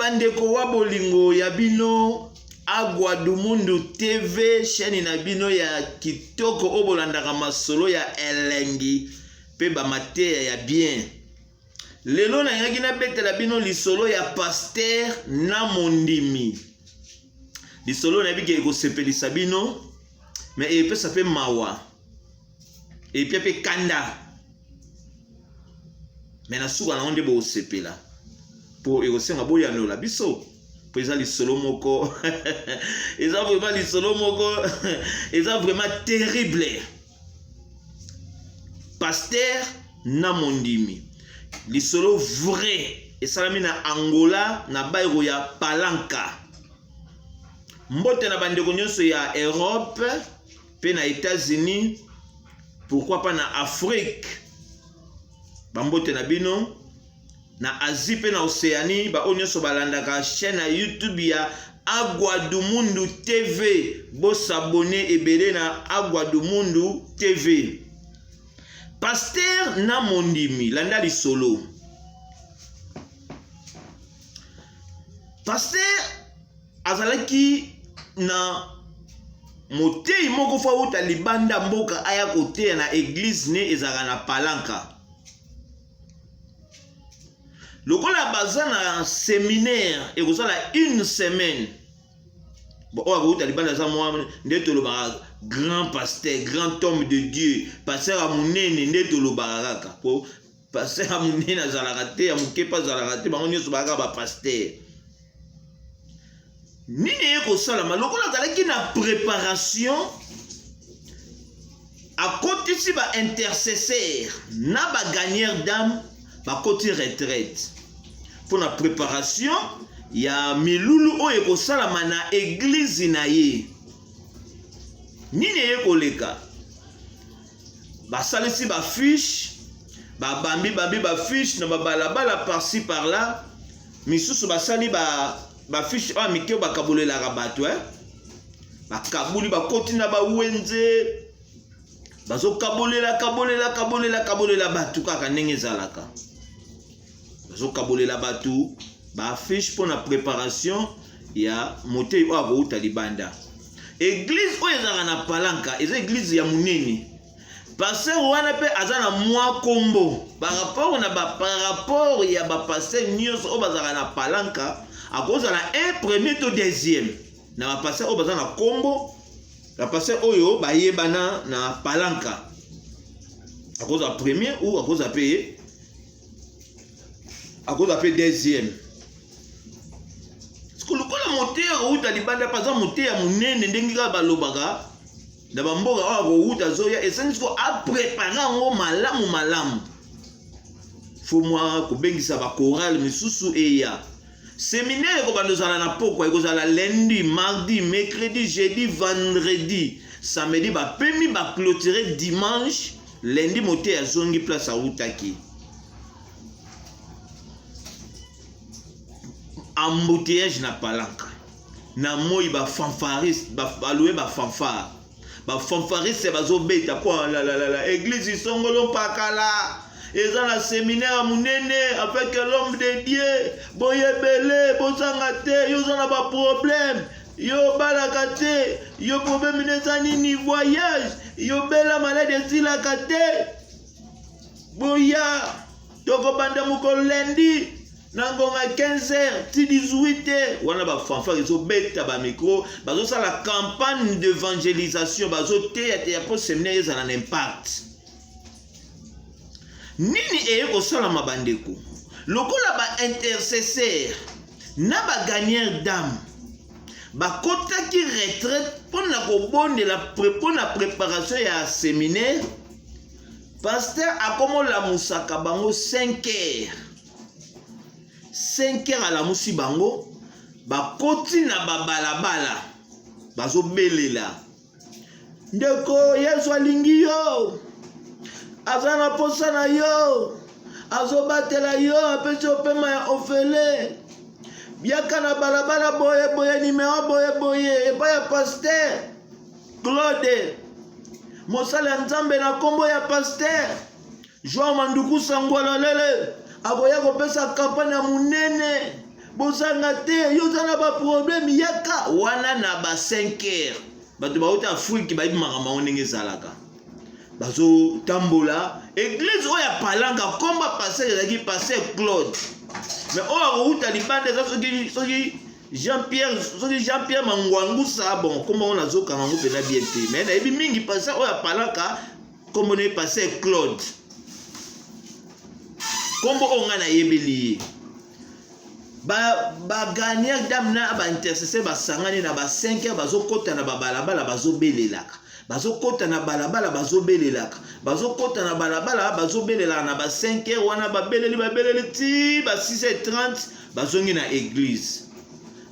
bandeko wa bolingo ya bino Agwa du Mundu TV, chaîne na bino ya kitoko obolandaka masolo ya elengi pe ba mate ya bien. Lelo na ngaki na betela bino lisolo ya Pasteur na mondimi. Lisolo na bike ko sepelisa bino mais epesa pe mawa. Et puis pe kanda. Mais na suka na onde bo sepela. Pour erosenga boya no la biso. Pour ça lisolo moko. Eza vraiment lisolo moko. Eza vraiment terrible. Pasteur na mondimi. Lisolo vrai. Et ça na Angola na bairo ya Palanca. Mbote na bandeko nyonso ya Europe pe na États-Unis, pourquoi pas na Afrique. Bambote na bino na Asie pe na Océanie, ba onyoso balandaka chaîne na YouTube ya Agwa du Mundu TV. Bo s'abonner ebele na Agwa du Mundu TV. Pasteur na mondimi landa lisolo. Pasteur azalaki na motei moko fa uta libanda mboka aya kote na église ne ezaka na Palanca. Lokola baza na séminaire ekozala une semaine. Bon o uta libanda za mwa ndeto lo grand pasteur, grand homme de Dieu, pasteur amunene ndeto lo baraka. Po pasteur amunene azalaka te ya mukepa azalaka te bango nyoso baka ba pasteur. Nini eko salama lokola azalaki na préparation à côté si ba intercesseur na ba gagneur d'âme ba côté retraite pour la préparation ya milulu o eko salama na église na ye. Nini eko leka ba salisi ba fiche ba bambi ba fiche na ba balabala par-ci par là misusu ba sali ba fiche a mikeo ba kabolela rabato ba kabuli ba kotina ba wenze bazo kabolela batu kaka ndenge zalaka bazo kabolela batu ba fiche pour la préparation ya motei o abouta libanda. Église o ezaka na Palanca eza église ya munene. Pasteur wana pe azana mwa kombo par rapport ya ba pasteur nyos o bazaka na Palanca. À cause de la un premier to deuxième na ba passer o bazana kombo la passer oyo ba yebana na Palanca à cause de premier ou à cause de payer deuxième. Ce que le kola moteur ou ta libanda pas za moteur munene ndengi ka balobaka na bamboka wa ko uta zoya essence ko a préparer ngo malamu faut moi ko bengisa ba chorale misusu eya. Séminaire ko bandozala na poko ekozala lundi, mardi, mercredi, jeudi, vendredi, samedi ba pemi ba clôturer dimanche, lundi moté ya zongi place à utaki. Embouteillage na Palanca. Na moi ba fanfariste, ba louer ba fanfare. Ba fanfariste bazo beta kwa la église songolo pakala. Ils ont un séminaire munene avec l'homme de Dieu. Boyebele, bosangate, ils ont pas problème. Yo balakate, yo problème nezani voyage. Yo bela malade si la kate. Boya, toko banda muko lundi. Nangonga 15h, ti 18h. Wana ba fanfare ils ont beta ba micro. Bazo ça la campagne d'évangélisation. Bazo te pour séminaire ils ont un impact. Nini eko salama bandeko lokola ba intercesseur na ba gagneur d'âme ba kota ki retraite pour na kobonde pour na préparation ya séminaire. Pasteur akomola musaka bango 5h à la musi bango ba koti na ba balabala bazo belela ndeko Yesu alingi yo azana posa na yo azobatela yo apesi opema ya ofele biaka na balabala boye nimero boye epa ya Pasteur Claude mosala nzambe na kombo ya Pasteur Joao Manduku Sangwala lele aboya kopesa kampanya munene bozanga te yo za na ba problème yaka wana na ba 5 heures bato bauta Afrique ba ibimaka mango ndenge ezalaka bazo tambola église oya palanga komba passer ezaki passer Claude mais oya kouta libanda za soki Jean-Pierre Mangwangu ça bon comme on a zoka ngango pena bien te mais na ebi mingi passer oya palanga comme on est passer Claude kombo onga na yebeli ba gagnant dame na ba intercesseur ba sangani na ba 5 heures bazokota na ba balabala bazobelelaka bazokota na balabala bazobelelaka bazokota na balabala bazobelelaka na ba 5 heures wana babeleli ti ba 6h30 bazongi na église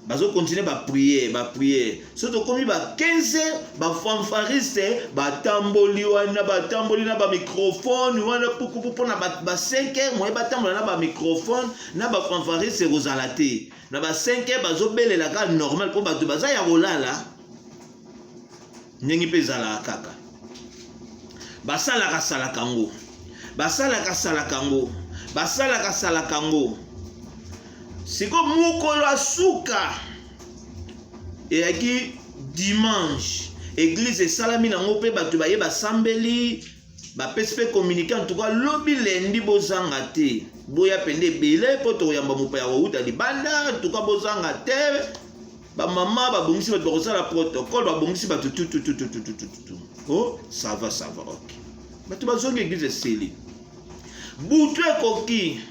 bazo continuer ba prier surtout comme ba 15 heures ba fanfariste ba tamboli na ba microphone wana puku na ba 5 heures moi ba tambola na ba microphone na ba fanfariste rozalate na ba 5 heures bazo belela ka normal pour bato baza ya rolala nyengi pezala kaka basalaka kango siko mukolo asuka eyaki dimanche église esalami nango mpe bato baye basambeli bapesi mpe communiqué en tout cas lobi lendi bozanga te boya pende ebele mpo tokoyamba mopaya kouta libanda en tout cas bozanga te bamama babongisi bato bakosala protocole babongisi bato tututututututu oh ça va ok bato bazongi église eseli butu ekoki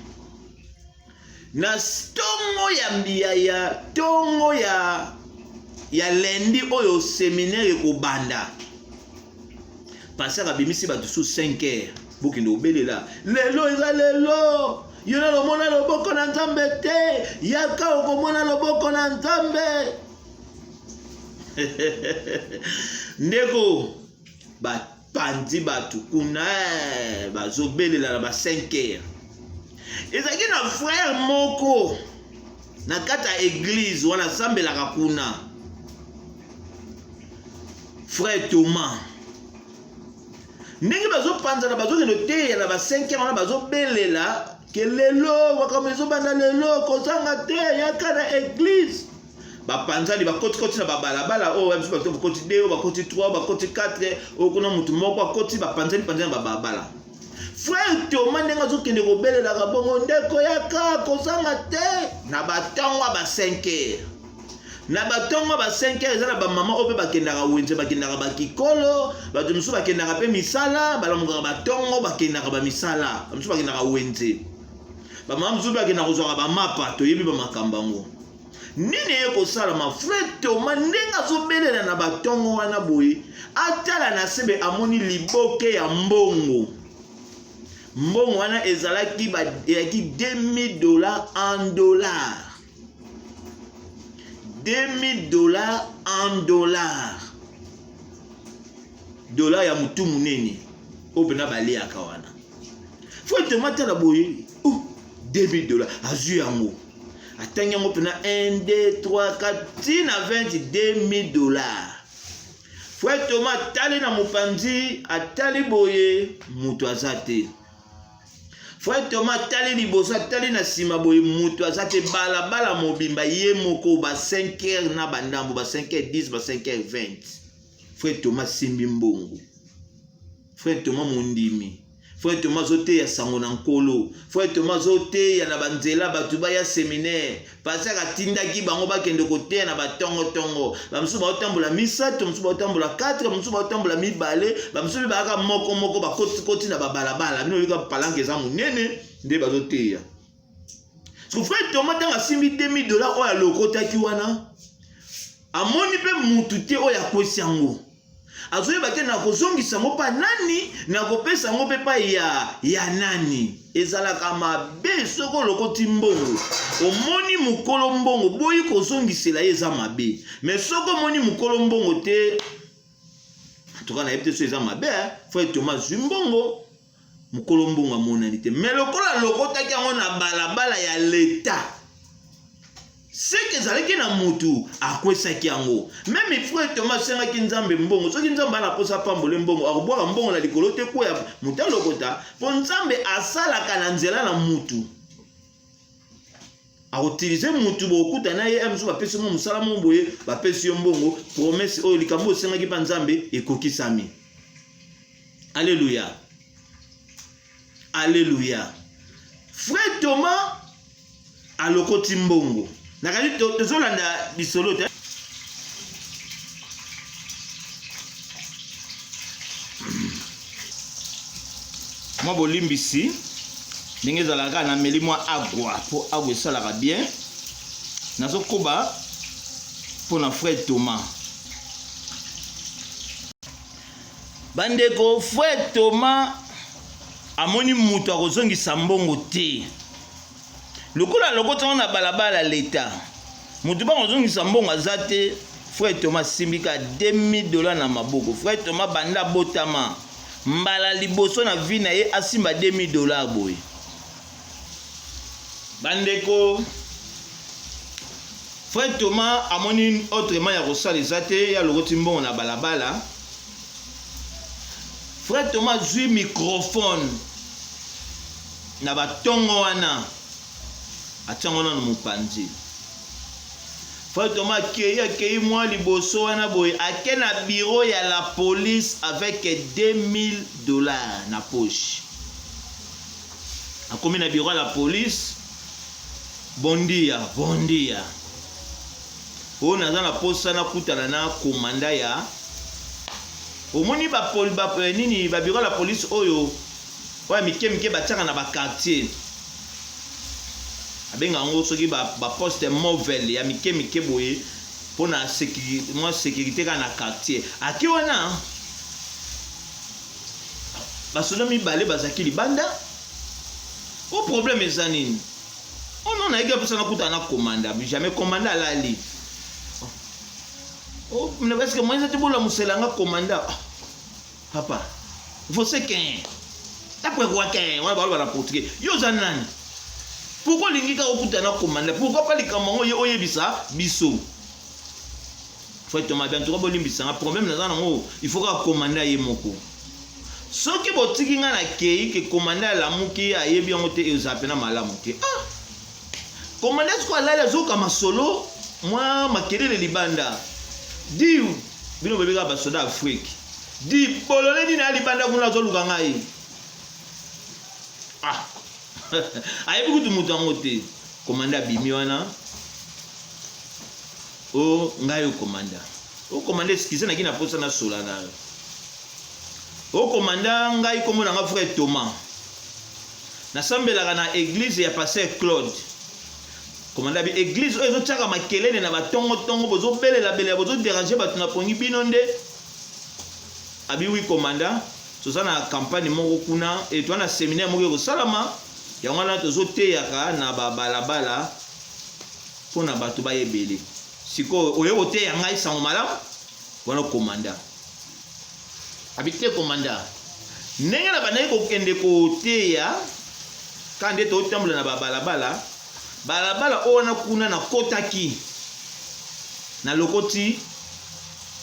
na tongo ya lendi oyo séminaire ekobanda pasaka bimisi bato sous 5 heures bokende obelela lelo eza lelo yo na lomona loboko na nzambe te yaka okomona loboko na nzambe ndeko bapandi bato kuna bazobelela na ba 5 heures ezaki na frère moko na kata église wana sambelaka kuna frère Thomas ndenge bazopanzana bazokende teya na ba 5 heures wana bazobelela ke lelo wakama ezobanda lelo kozanga te yaka na église bapanzani bakoti na babalabala oyo biso bato bakoti 2 bakoti 3 bakoti 4 okuna mutu moko akoti bapanzani na babalabala frère Thomas ndenge azokende kobelelaka bongo ndeko yaka kozanga te na batongo ba 5 heures na batongo ba 5 heures eza na bamama oyo mpe bakendaka wenze bakendaka bakikolo bato mosusu bakendaka mpe misala balamukaka batongo bakendaka bamisala mosusu bakendaka wenze bamama mosusu mpe bakendaka kozwaka bamapa toyebi bamakambo yango nini ye kosalama frère Thomas ndenge azobelela na batongo wana boye atala na sebe amoni liboke ya mbongo wana ezalaki eyaki $2000 en dollars $2000 en dollars dollar ya mutu munene opena baliaka wana frère Thomas tala boye $2000 azu yango atangi yango pena 1 2 3 4 tina 20 $2000 frère Thomas tali na mopanzi atali boye mutu aza te frère Thomas tali liboso atali na sima boye mutu aza te balabala mobimba ye moko ba 5 heures na bandambo ba 5h10 ba 5h20 frère Thomas simbi mbongo frère Thomas mondimi frère Thomas zote ya sango na nkolo frère Thomas zote ya na banzela batu ba ya séminaire parce que atindaki bango bakende kote na batongo bamusu baotambola misa to musu baotambola 4 musu baotambola mibale bamusu ba aka moko bakoti na babalabala bino yika palanke za munene nde bazote ya so frère Thomas tanga simbi $2000 oya lokotaki wana amoni pe mutu te oya kwesi yango azoye bate na kozongisa ngo pa nani na kopesa ngo pe pa ya nani ezalaka mabe soko lokoti mbongo omoni mukolo mbongo boyi kozongisela ye eza mabe mais soko omoni mukolo mbongo te toka na yebite so eza mabe frère Thomas mbongo mukolo mbongo amonani te mais lokola lokotaki yango na balabala ya l'État c'est que zalaki na mutu akwesaki yango même frère Thomas sengaki nzambe mbongo soki nzambe ana posa pambole mbongo akobwaka mbongo na likolo te ko ya mutu alokota po nzambe asalaka na nzela na mutu a utiliser mutu bokuta na ye amso ba pesi mo musala mo boye ba pesi yo mbongo promesse o likambo senga ki panzambe ekokisami. Alléluia. Alléluia. Frère Thomas alokoti mbongo. Nakali tozolanda bisolo te. Moi bolimbisi ndenge ezalaka na meli mwa agwa po agwa esalaka bien nazokoba mpona frère Thomas. Bandeko frère Thomas amoni mutu akozongisa mbongo te lokola lokota na balabala leta mutu bakozongisa mbongo aza te. Frère Thomas simbika $2000 na maboko. Frère Thomas banda botama mbala liboso na vie na ye asimba $2000 boye. Bandeko Frère Thomas amoni autrement ya kosala eza te ya lokoti mbongo na balabala. Frère Thomas zwi microphone na batongo wana atiango na mopanzi. Frère Thomas akei mwa liboso wana boye ake na bureau ya la police avec $2000 na poche. Akomi na bureau ya la police. Bondia. O naza na posa na kutana na komanda ya omoni ba nini ba bureau la police oyo oya mike batiaka na ba quartier. Abenga ngo soki ba poste mobile ya mike boye pona sécurité kana quartier. Aki wana basoda mibale bazaki libanda. O problème ezanini. On a eu besoin de commanda, jamais commanda la li. Oh, mais parce que moi j'ai dit la muselanga commanda. Papa, vous qu'un. Après quoi qu'un, on va voir la portugais. Yo zanani. Pourquoi l'ingika okuta na commanda? Pourquoi pas les kamango yo yebisa biso? Faut être mal bien trop bolimbisa. Un problème na ngo, il faut que commanda yemoko. Ce qui botiki nga na kei que commanda la muki ayebi ngote ezapena malamu ke. Ah. Commandant quoi là les autres comme solo moi makelele libanda di bino bebeka basoda Afrique di bolole ni na libanda kuna zo luka ngai ah ayebi kutu mutu ngote commandant bimi wana o ngai o commandant skize na kina posa na sola na o commandant ngai komo na frère Thomas na sambelaka na église ya pasteur Claude. Commanda bi église oyo ezotaka makelele na batongo bozo belela bozo déranger batu na pongi binonde abi wi commanda toza na campagne moko kuna et toi na séminaire moko ko salama ya ngwana tozoteyaka na balabala pona batu bayebele siko oyo oteya ngai sango malamu wana commanda habite commanda ndenge na banayi kokende koteya kande totambola na balabala ona kuna na kotaki na lokoti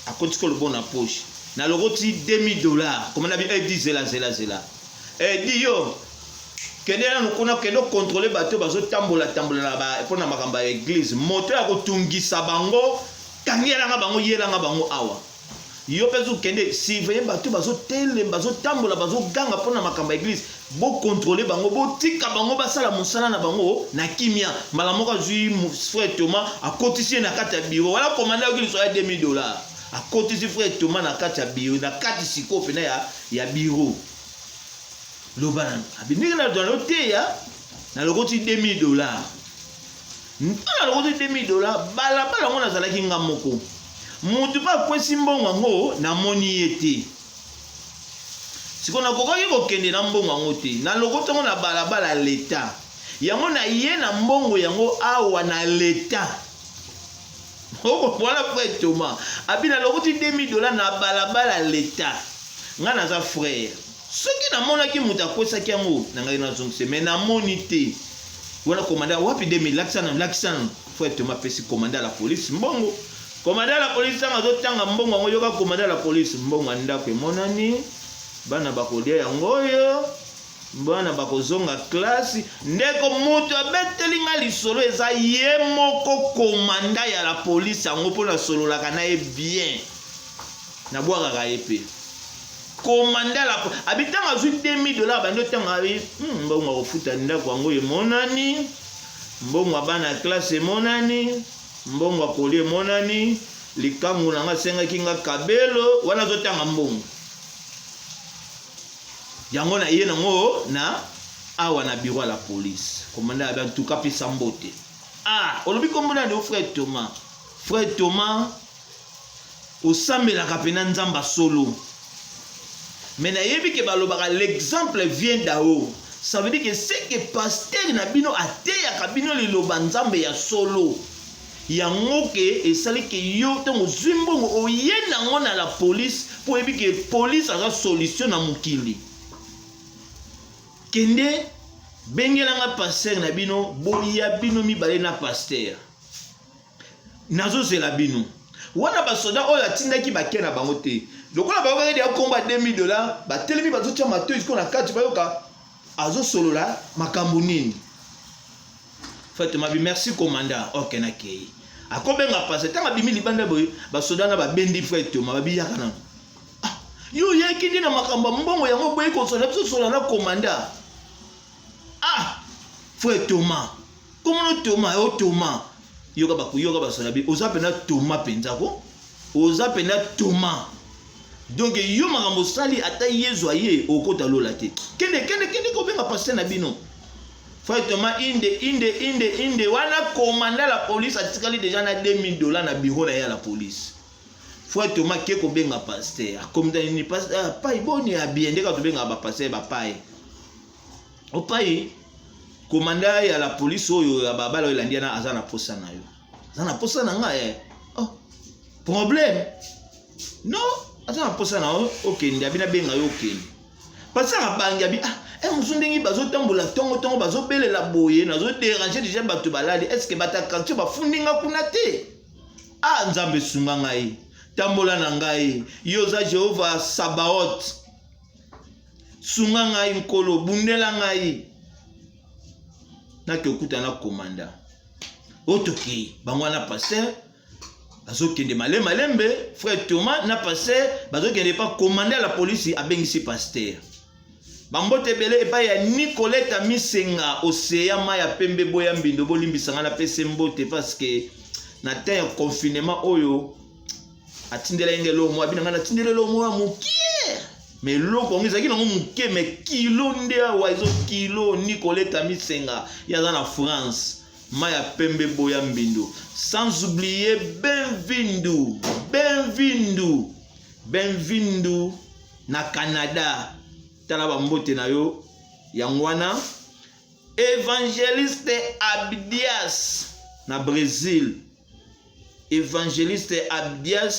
akoti ko lobo na poche na lokoti $2000 comme na bi dit zela di yo kende na kuna kendo contrôler bato bazo tambola na ba pona makamba ya église moto ya kotungisa bango kangela nga bango yela nga bango awa yo pezu kende si veye bato bazo tele bazo tambola bazo ganga pona makamba ya église bo contrôler bango bo tika bango basala musala na bango na kimia mbala moko zui frère Thomas akotisi na kati ya bureau wala commandant qui soit $2000 akotisi frère Thomas na kati ya bureau na kati siko pena ya bureau lobana abindika na dans l'hôtel na lokoti $2000 na lokoti $2000 balabala ngona zalaki ngamoko mutu pa kwesi mbongo ngo na moni yete siko na kokaki kokende na mbongo yango te na lokota ngo na balabala leta yango na ye na mbongo yango awa na leta oko wala frère Thomas abi na lokoti $2000 na balabala leta nga na za frère soki na mona ki muta kwesaki yango na ngai na zongse mais na moni te wana commandant wapi $2000 lakisana frère Thomas pesi commandant la police mbongo commandant la police nga zo tanga mbongo yango yoka commandant la police mbongo ndako monani bana bakolia yango yo bana bakozonga classe ndeko moto abeteli nga lisolo eza ye moko komanda ya la police yango mpona sololaka na ye bien na bwakaka ye pe komanda la abitanga azwi $2000 bandi otanga abi mbongo akofuta ndako yango emonani mbongo abana ya classe emonani mbongo akoli emonani likambo nanga asengaki nga kabelo wana azotanga mbongo yango na ye nango na awa na bureau ya la police komanda ya tuka pesa mbote olobi kombo nani o frère Thomas osambelaka pena nzamba solo mais nayebi ke balobaka l'exemple vient d'ao ça veut dire que c'est que pasteur na bino ateyaka bino liloba nzambe ya solo yango ke esali ke yo ntango ozwi mbongo oye nango na la police po yebi ke police aza solution na mokili kende bengelanga pasteur na bino boya bino mibale na pasteur nazozela bino wana basoda oyo atindaki bake na bango te lokola bayokaki ya komba $2000 batelemi bazotia matoi siko na kati bayoka azosolola makambo nini fete mabi merci commandant ok nakei akobenga pasteur tanga bimi libanda boye basoda na babendi fete mabiyaka na yo yekindi na makambo mbongo yango boye kosola biso sola na commandant frère Thomas comment Thomas Thomas yoka basola bi oza pena Thomas penza ko oza pena Thomas donc yo makambo sali ata yezo aye okota lola te kende ko benga pasteur na bino frère Thomas inde wana commandant la police atikali déjà na $2000 na bureau na ya la police frère Thomas ke ko benga pasteur comme ni pasteur pas boni a bien ndeka to benga ba pasteur ba pai o pai commandant ya la police oyo ya babala oyo landia na azana posa na yo azana posa na nga problème non azana posa na yo okende abina benga yo okende pasanga bangi abi muzundengi bazotambola tongo bazobelela boye nazo déranger déjà bato balali est-ce que batakanti bafundinga kuna te nzambe sunga ngai tambola na ngai yoza Jehova Sabaoth sunga ngai nkolo bundela ngai nake okuta na komanda otoki bango na pasteur bazokende malembe frère Thomas na pasteur bazokende pa commander la police abengisi pasteur bambote bele epa ya Nicolette Misenga oseya ma ya pembe boya mbindo bolimbisanga na pese mbote parce que na temps ya confinement oyo atindela ngelo mo abina na tindela lo mo mukie mais loko ngi zaki nango mukie mais kilo nde wa izo kilo Nicolette Misenga yaza na France ma ya pembe boya mbindo sans oublier Benvindu na Canada tala bambote na yo yangwana Évangéliste Abdias na Brésil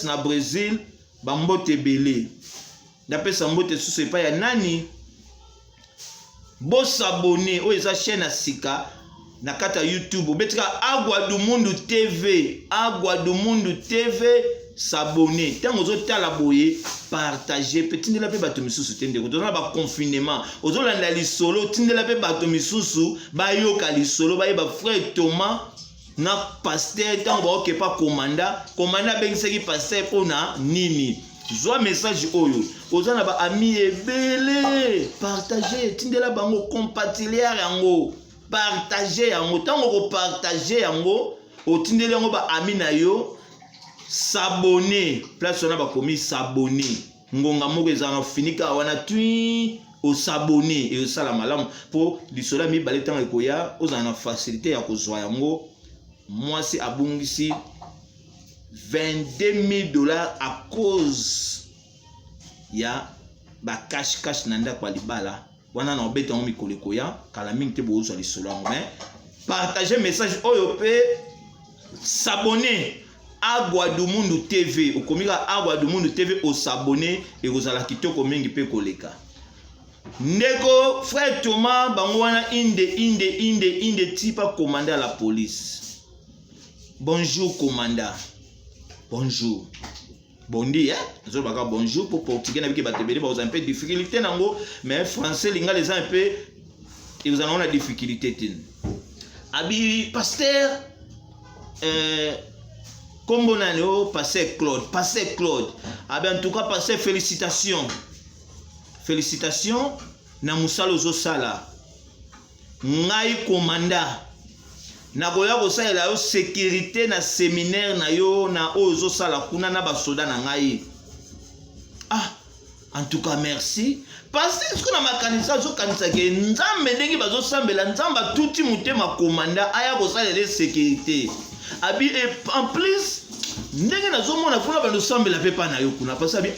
na Brésil bambote belé ndapesa mbote susu epa ya nani bosabone oyo eza chaîne ya sika na kata YouTube betika Agua do Mundo TV s'abonner tango zotala boye partager petindela pe bato misusu tende ko tona ba confinement ozolanda lisolo tindela pe bato misusu bayoka lisolo baye ba frère Thomas na pasteur tango ba okepa commanda bengisaki pasteur pona nini zwa message oyo ozana ba ami ebele partager tindela bango compartillier yango partager yango tango ko partager yango otindela yango ba ami na yo s'abonner place on a ba commis s'abonner ngonga moko ezana finika wana tui au s'abonner et au sala malamu pour lisola mi baletanga ekoya ozana facilité ya kozwa yango mwasi abungisi $22,000 à cause ya ba cash nanda kwa libala wana na obeta ngo mikolo ekoya kala mingi te bozwa lisolo yango mais partager message oyo pe s'abonner Agua do Mundo TV okomika Agua do Mundo TV o s'abonner et ozala kitoko mingi pe koleka ndeko frère Thomas bango wana inde tipa commandant la police bonjour commandant bonjour Bondi, hein? Nous avons bonjour pour portugais, n'a pas de un peu de difficulté, mais français, les gens un peu, ils en ont la difficulté. Abi, pasteur, comme on a dit, pasteur Claude. Abi, en tout cas, pasteur, félicitations. Félicitations, na musalo zo sala. Ngai commanda. Na koya ko sala yo sécurité na séminaire na yo na ozo sala kuna na basoda na ngai. Ah, en tout cas merci. Parce que ce qu'on a makanisa zo kanisa ke nzambe ndenge bazo sambela nzamba tuti mutema commanda aya ko sala les sécurité. Abi en plus ndenge na zo mona kuna bando sambela pepa na yo kuna parce abi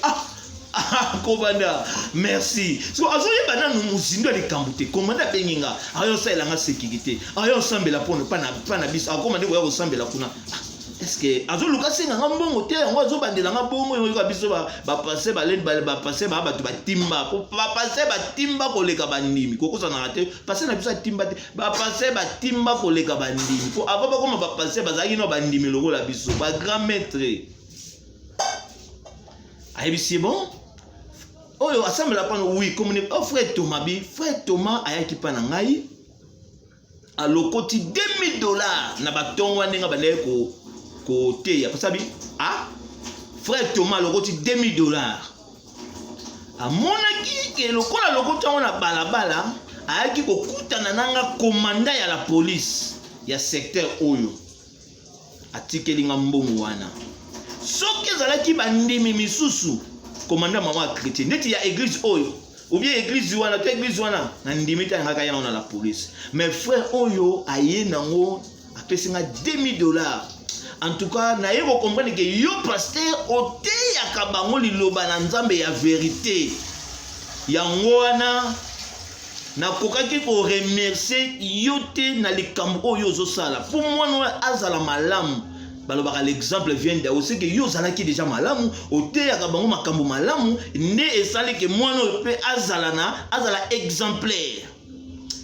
commanda merci so azoye bana no muzindo ali kambute commanda benginga ayo sala nga sécurité ayo sambela pona pana bis akoma ndeko ya ko sambela kuna est-ce que azo luka singa nga mbongo te ngo azo bandela nga bongo yo ka biso ba passer ba len ba passer ba batu ba timba ko ba passer ba timba ko leka bandimi ko ko sana te passer na biso timba te ba passer ba timba ko leka bandimi ko ava ba koma ba passer ba zaki no bandimi loko la biso ba grand maître ayebi c'est bon. Oh, yo, assemble la panne, oui, comme on frère Thomas, ayaki pana ngai, à l'okoti $2000, na baton wane nga bane ko te ya pasabi, ah, frère Thomas, l'okoti $2000. A monaki, ke lokola lokoti wana balabala, ayaki ko kutana nanga commandant ya la police, ya secteur oyo, atikeli nga mbongo wana. Soki ezalaki bandimi misusu, commandant maman chrétien neti ya église oyo ou bien église wana te église wana na ndimita ngaka yana na la police mais frère oyo aye nango apesinga $2000 en tout cas na yeko comprendre que yo pasteur ote ya kabango liloba na nzambe ya vérité yango wana na kokaki ko remercier yo te na likambo oyo zo sala pour moi no azala malamu. Balobaka l'exemple vient de aussi que yo zalaki déjà malamu ote ya kabango makambo malamu ne esali ke mwana pe azala exemplaire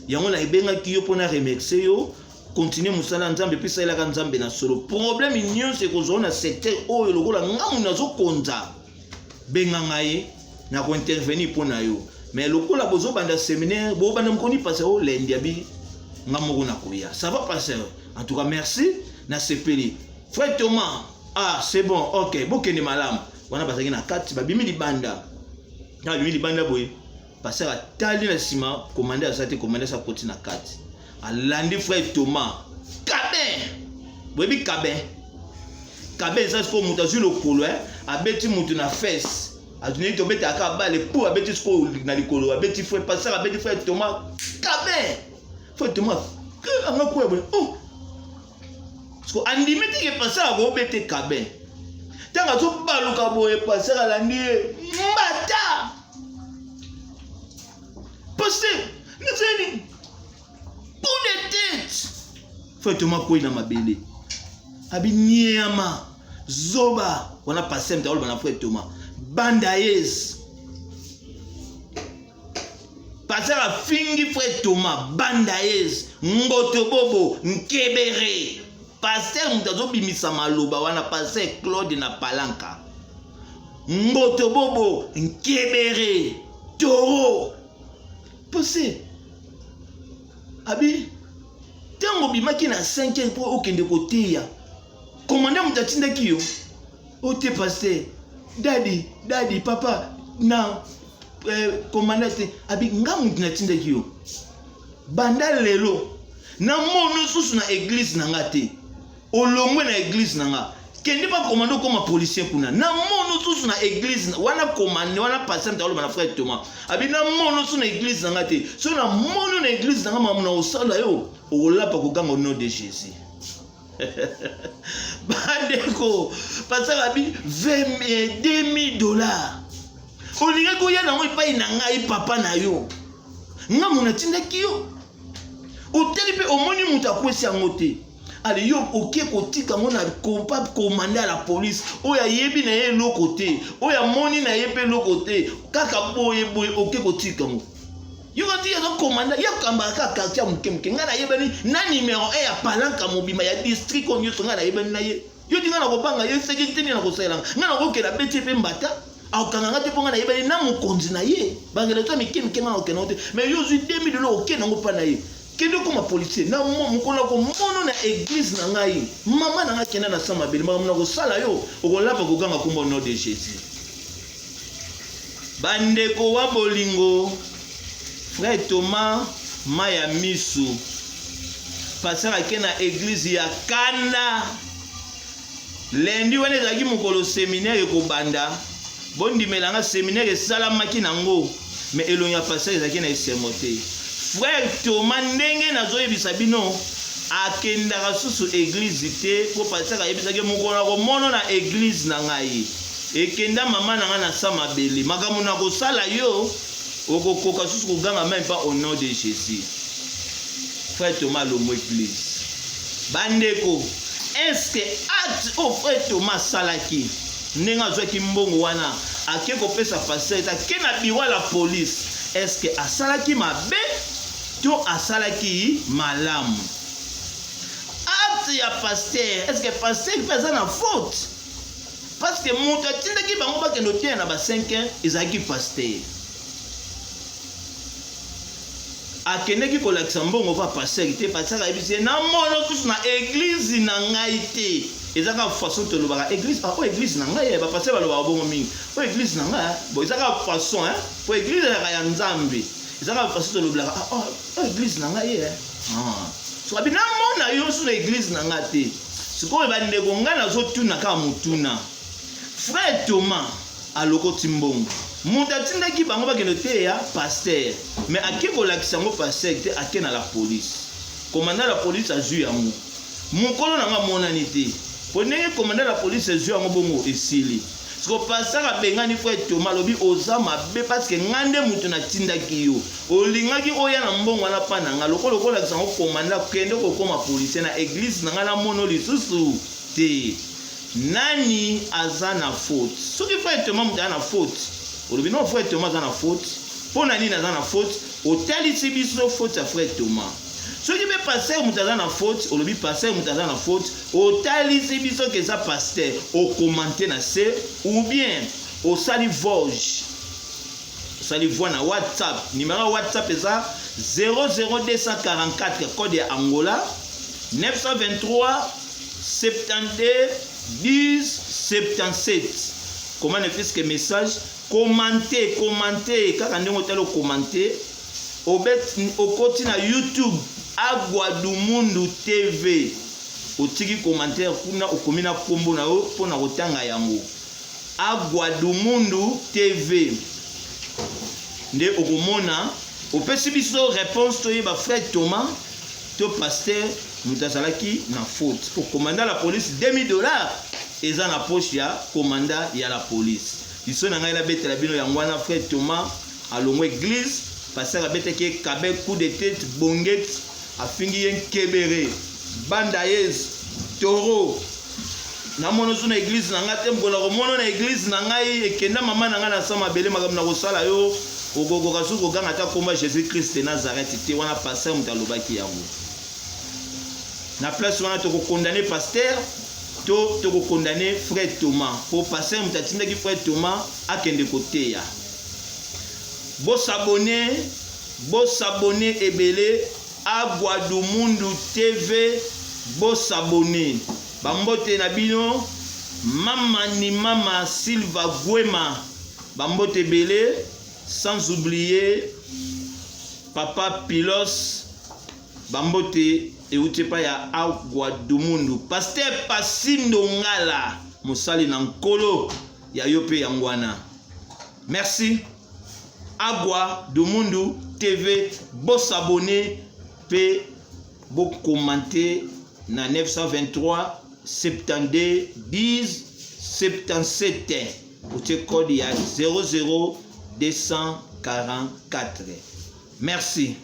yango la ebenga ki yo pona remercier yo continuer musala nzambe puis ça ka nzambe na solo problème union c'est que zona secteur oyo lokola ngamu nazo konza benga ngai na ko intervenir pona yo mais lokola bozo banda séminaire bo banda mkoni passer au lendi abi ngamu na koya ça va passer en tout cas merci na sepeli. Frère Thomas, ah c'est bon, ok, bokene malam. Wana bazaki na kati, babimi libanda. Na bimi libanda boy. Passer à tali na sima, commander asate commander sa koti na kati. Alandi frère Thomas. Kabin. Boyebi kabin. Kabin ça c'est muta sur le kolo abeti mutu na fesse. Aduni to beti akaba le pour abeti sko na likolo, abeti frère passer abeti frère Thomas. Kabin. Frère Thomas, que anga ko boy. Oh. Parce que andimeti ke passer a go beti kabin. Tanga to baluka boye passer a landi mbata. Passer, nous avons pour des têtes. Frère Thomas quoi na mabele. Abi niama zoba on a passé m'ta na frère Thomas. Bandaez. Passer a fingi frère Thomas Bandaez, Ngoto Bobo, Nkebere. Passer m'ta bimisa maloba wana passer Claude na palanka. Ngoto Bobo, Nkebere, Toro. Passer. Abi tango bimaki na 5e pour okende koteya. Commandant mutatinda kiyo. Ote pasteur. Daddy, papa, na commandant abi ngamu mutatinda kiyo. Banda lelo na mono susu na église na ngate. Olongwe na église na nga. Kende pas commando comme policier kuna. Na mono susu na église wana commande wana pasteur mtalo na frère Thomas. Abi na mono susu na église na ngate. So na mono na église na nga mamu na osala yo. Olapa koganga au nom de Jésus. Bandeko pasteur abi $20,000. Olinga ko yana mo ipai na ngai papa na yo. Ngamu na tinda kiyo. Oteli pe omoni muta kwesi angote. Allez yo oké kotika mona compable commander à la police oya yebi na ye lo côté oya moni na ye pe lo côté kaka boye oké kotika mo yo kati ya commander ya kamba kaka tia mkemke ngana yebani na numéro 1 ya palanka mobima ya district on yo ngana yebani na ye yo dinga na kobanga yo sécurité ni na kosala nga na kokela beti pe mbata akanga te ponga na yebali na mokonzi na ye bangela to mikemi kenga okena te mais yo zu 2000 $ okena ngo pa na ye kendo koma policier na mokolo ko mono na église na ngai mama na ngakena na sama beli mama na kosala yo okolapa kokanga kumba nom de Jésus bandeko wa bolingo frère Thomas Maya Misu passer akena église ya Kanda lendi wana ezalaki mokolo séminaire ko banda bondimelanga séminaire esalamaki nango mais elongi ya passer ezalaki na esemote frère Thomas ndenge nazoyebisa bino akendaka susu église te po passer ayebisaki mokolo komono na église na ngai ekenda mama na nga na sama beli makambo na kosala yo okokoka susu koganga même pas au nom de Jésus. Frère Thomas Lomo église bandeko est-ce que acte au frère Thomas salaki nenga zwaki mbongo wana ake kopesa passer ta kena biwa la police est-ce que asalaki mabe to asalaki malamu acte ya pasteur est-ce que pasteur pesa na faute parce que moto atindaki bango bakendo te na ba 5 ans ezaki pasteur akendeki kolakisa mbongo pa pasteur te pasteur ayebisi na mono susu na église na ngai te ezaka façon tolobaka église o église na ngai ba pasteur balobaka bongo mingi o église na ngai bo ezaka façon po église ya nzambe ezaka façon tolobaka o église na ngai so abina mona yo susu na église na ngai te sikoyo bandeko ngai nazotuna kaka motuna frère Thomas aloko timbongo muta tindaki bango bakeno te ya pasteur mais ake kolakisa ngo pasteur te ake na la police commandant la police azui yango mokolo nanga monani te po ndenge commandant la police azui yango bongo esili siko pasteur abengani frère Thomas lobi oza mabe parce que ngande mutu na tindaki yo olingaki oya na mbongo wana pa nanga lokolo kolakisa ngo commandant kende kokoma police na église nanga na mono lisusu te nani azana faute soki frère Thomas mutu ana faute olobi non frère Thomas azana faute po nani azana faute otalisi biso faute ya frère Thomas soki be pasteur mutu azana faute olobi pasteur mutu azana faute otalisi biso ke za pasteur okomante na se ou bien osali voge osali voix na WhatsApp numéro WhatsApp eza 00244 code ya Angola 923 72 10 77 comment ne fait-ce que message commenter kaka ndenge otalo commenter obet okoti na YouTube Agwadumundu TV otiki commentaire kuna okomina kombo na yo pona kotanga yango Agwadumundu TV nde okomona opesi biso réponse to yeba frère Thomas to pasteur mutazalaki na faute pour commander la police $2000 eza na poche ya commandant ya la police biso na ngai la bete la bino yangwana frère Thomas alongo église pasteur abeteke kabe coup de tête bonget afingi yen kebere bandayez toro na mono suna église na ngate mbola ko mono na église na ngai ekenda mama na ngai na sama bele makamna ko sala yo ogogo kasuko ganga ta komba Jésus Christ de Nazareth te wana pasteur mutalobaki yango na place wana to ko condamner pasteur to ko condamner frère Thomas pour passer mutatinda ki frère Thomas akende koteya bo s'abonner ebele Agwadumundu TV bo s'abonner bambote na bino mama ni mama Silva Gwema bambote ebele sans oublier papa Pilos bambote euti pa ya Agwadumundu pasteur Pasindo Ngala musali na nkolo ya yope yangwana merci Agwadumundu TV bo s'abonner pe bo commenter na 923 72 10 77 uti code ya 00244 merci.